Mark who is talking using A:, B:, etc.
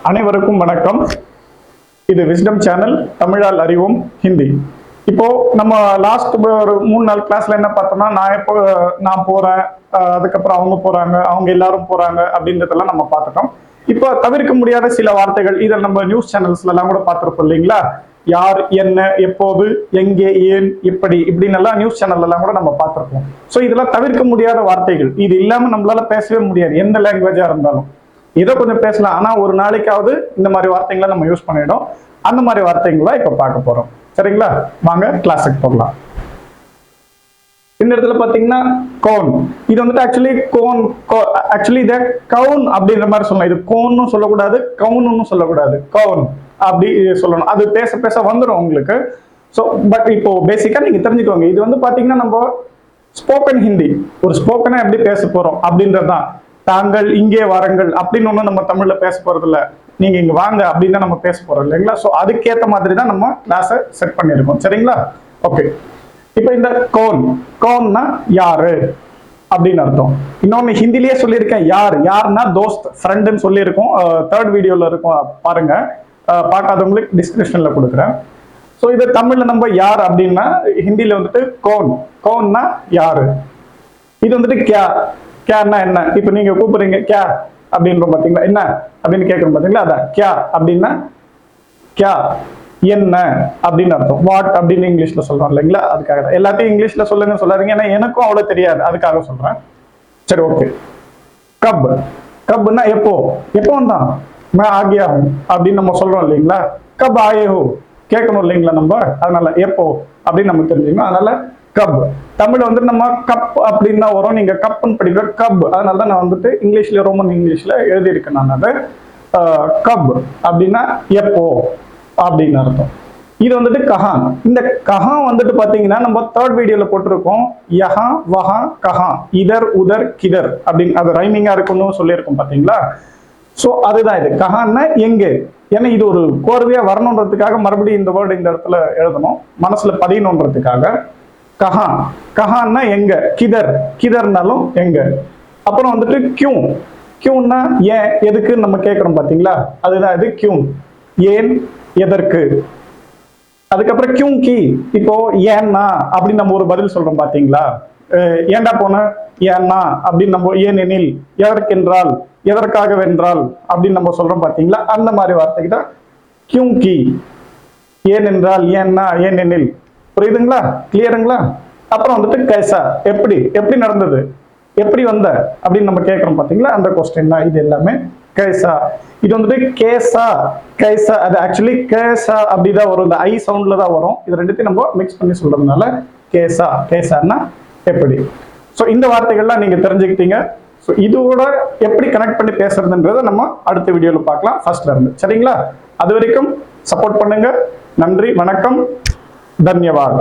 A: அனைவருக்கும் வணக்கம். இது விஸ்டம் சேனல், தமிழால் அறிவோம் ஹிந்தி. இப்போ நம்ம லாஸ்ட் ஒரு 3-4 கிளாஸ்ல என்ன பார்த்தோம்னா, நான் போறேன், அதுக்கப்புறம் அவங்க போறாங்க, அவங்க எல்லாரும் போறாங்க அப்படின்றதெல்லாம் நம்ம பார்த்துட்டோம். இப்போ தவிர்க்க முடியாத சில வார்த்தைகள், இதை நம்ம நியூஸ் சேனல்ஸ்ல எல்லாம் கூட பார்த்துருப்போம் இல்லைங்களா? யார், என்ன, எப்போது, எங்கே, ஏன், இப்படி இப்படின்னு எல்லாம் நியூஸ் சேனல் எல்லாம் கூட நம்ம பார்த்துருப்போம். ஸோ இதெல்லாம் தவிர்க்க முடியாத வார்த்தைகள். இது இல்லாம நம்மளால பேசவே முடியாது, எந்த லாங்குவேஜா இருந்தாலும். ஏதோ கொஞ்சம் பேசலாம், ஆனா ஒரு நாளைக்காவது இந்த மாதிரி வார்த்தைகளை நம்ம யூஸ் பண்ணிடும். அந்த மாதிரி வார்த்தைகளை இப்ப பார்க்க போறோம். சரிங்களா? வாங்க கிளாஸுக்கு போகலாம். இந்த இடத்துல பாத்தீங்கன்னா கோன், இது வந்துட்டு ஆக்சுவலி இதை கவுன் அப்படின்ற மாதிரி சொல்லலாம். இது கோன்னு சொல்லக்கூடாது, கவுன்னு சொல்லக்கூடாது, கவுன் அப்படி சொல்லணும். அது பேச பேச வந்துடும் உங்களுக்கு. ஸோ பட் இப்போ பேசிக்கா நீங்க தெரிஞ்சுக்கோங்க. இது வந்து பாத்தீங்கன்னா நம்ம ஸ்போக்கன் ஹிந்தி, ஒரு ஸ்போக்கனை எப்படி பேச போறோம் அப்படின்றதுதான். தாங்கள் இங்கே வாருங்கள் அப்படின்னு ஒன்றும் நம்ம தமிழ்ல பேச போறது இல்லை. நீங்க இங்க வாங்க அப்படின்னு தான் நம்ம பேச போறோம் இல்லைங்களா? ஸோ அதுக்கேற்ற மாதிரி தான் நம்ம கிளாஸை செட் பண்ணியிருக்கோம். சரிங்களா? ஓகே. இப்போ இந்த கோன்னா யாரு அப்படின்னு அர்த்தம். இன்னொன்னு ஹிந்திலேயே சொல்லியிருக்கேன், யாருன்னா தோஸ்த், ஃப்ரெண்டுன்னு சொல்லியிருக்கோம். 3rd வீடியோல இருக்கும், பாருங்க. பார்க்காதவங்களுக்கு டிஸ்கிரிப்ஷன்ல கொடுக்குறேன். ஸோ இது தமிழ்ல நம்ம யார் அப்படின்னா, ஹிந்தியில வந்துட்டு கோன்னா யாரு. இது வந்துட்டு கேர்னா என்ன. இப்ப நீங்க கூப்பிடுறீங்க கே அப்படின்ற பாத்தீங்களா, என்ன அப்படின்னு கேட்கணும் பாத்தீங்களா, அதான் கே அப்படின்னா கே என்ன அப்படின்னு அர்த்தம். வாட் அப்படின்னு இங்கிலீஷ்ல சொல்றோம் இல்லைங்களா? அதுக்காக தான் எல்லாத்தையும் இங்கிலீஷ்ல சொல்லுங்க சொல்லாதீங்க, ஏன்னா எனக்கும் அவ்வளவு தெரியாது, அதுக்காக சொல்றேன். சரி, ஓகே. கப்னா எப்போ வந்தான், ஆகியா அப்படின்னு நம்ம சொல்றோம் இல்லைங்களா? கப் ஆயே ஹோ கேட்கணும் இல்லைங்களா நம்ம, அதனால எப்போ அப்படின்னு நம்ம தெரிஞ்சுக்கணும். அதனால கப், தமிழ் வந்து நம்ம கப் அப்படின்னு தான் வரும். நீங்க கப்னு படிக்கிற கப், அதனால தான் நான் வந்துட்டு இங்கிலீஷ்ல, ரோமன் இங்கிலீஷ்ல எழுதியிருக்கேன் நான். அது கப் அப்படின்னா எப்போ அப்படின்னு அர்த்தம். இது வந்துட்டு கஹான். இந்த கஹான் வந்துட்டு பாத்தீங்கன்னா நம்ம 3rd வீடியோல போட்டிருக்கோம். யஹா, வஹா, கஹான், இதர், உதர், கிதர் அப்படின்னு. அது ரைமிங்கா இருக்குன்னு சொல்லியிருக்கோம் பாத்தீங்களா? ஸோ அதுதான் இது. கஹான்னா எங்கே, ஏன்னா இது ஒரு கோர்வையா வரணுன்றதுக்காக மறுபடியும் இந்த வேர்டு இந்த இடத்துல எழுதணும், மனசுல பதியணுன்றதுக்காக. கஹான்னா எங்க, கிதர்னாலும் எங்க. அப்புறம் வந்துட்டு கியூன்னா ஏன், எதுக்குன்னு நம்ம கேட்கறோம் பாத்தீங்களா? அதுதான் இது கியூன், ஏன், எதற்கு. அதுக்கப்புறம் கியூங்கி, இப்போ ஏன்னா அப்படின்னு நம்ம ஒரு பதில் சொல்றோம் பாத்தீங்களா? ஏண்டா போன, ஏன்னா அப்படின்னு நம்ம, ஏனெனில், எதற்கென்றால், எதற்காக வென்றால் அப்படின்னு நம்ம சொல்றோம் பாத்தீங்களா? அந்த மாதிரி வார்த்தைக்கு தான் கியூங்கி, ஏனென்றால், ஏன்னா, ஏனெனில். புரியுதுங்களா? கிளியருங்களா? அப்புறம் வந்துட்டு கைசா, எப்படி நடந்தது, எப்படி வந்த அப்படின்னு நம்ம கேட்கறோம் பாத்தீங்களா? அந்த கொஸ்டின் தான் இது எல்லாமே. கைசா, இது வந்துட்டு கைசா, அது ஆக்சுவலி கேசா அப்படிதான் வரும், இந்த ஐ சவுண்ட்ல தான் வரும். இது ரெண்டுத்தையும் நம்ம மிக்ஸ் பண்ணி சொல்றதுனால கேசான்னா எப்படி. ஸோ இந்த வார்த்தைகள்லாம் நீங்க தெரிஞ்சுக்கிட்டீங்க. ஸோ இதோட எப்படி கனெக்ட் பண்ணி பேசுறதுன்றதை நம்ம அடுத்த வீடியோல பார்க்கலாம், ஃபர்ஸ்ட்ல இருந்து. சரிங்களா? அது வரைக்கும் சப்போர்ட் பண்ணுங்க. நன்றி, வணக்கம், தன்யவாத்.